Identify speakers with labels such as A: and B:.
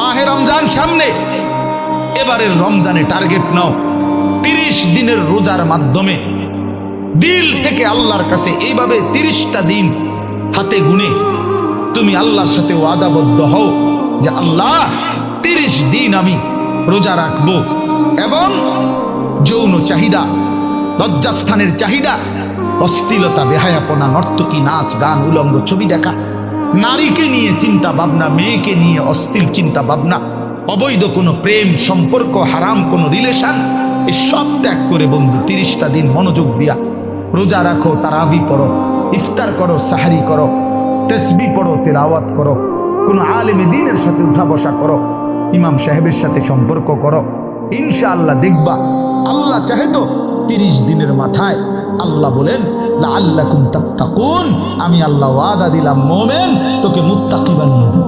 A: মাহে রমজান সামনে, এবারের রমজানে টার্গেট নাও 30 দিনের রোজার মাধ্যমে দিল থেকে আল্লাহর কাছে এইভাবে 30টা দিন হাতে গুনে তুমি আল্লাহর সাথে ওয়াদাবদ্ধ হও যে আল্লাহ 30 দিন আমি রোজা রাখবো, এবং যৌন চাহিদা, লজ্জাস্থানের চাহিদা, অশ্লীলতা, বেহায়াপনা, নর্তকী, নাচ গান, উলঙ্গ ছবি দেখা, নারীকে নিয়ে চিন্তা ভাবনা, মেয়েকে নিয়ে অশ্লীল চিন্তা ভাবনা, অবৈধ কোনো প্রেম সম্পর্ক, হারাম কোনো রিলেশন, এই সব ত্যাগ করে বন্ধু 30টা দিন মনোযোগ দিয়া রোজা রাখো, তারাবি পড়ো, ইফতার করো, সাহারি করো, তাসবিহ পড়ো, তেলাওয়াত করো, কোনো আলেমে দ্বীনের সাথে উঠা বসা করো, ইমাম সাহেবের সাথে সম্পর্ক করো। ইনশাআল্লাহ দেখবা আল্লাহ চাহে তো 30 দিনের মাথায় আল্লাহ বলেন লাআল্লাকুম তাত্তাকুন, আমি আল্লাহ ওয়াদা দিলাম মোমেন তোকে মুত্তাকি বানিয়ে দেব।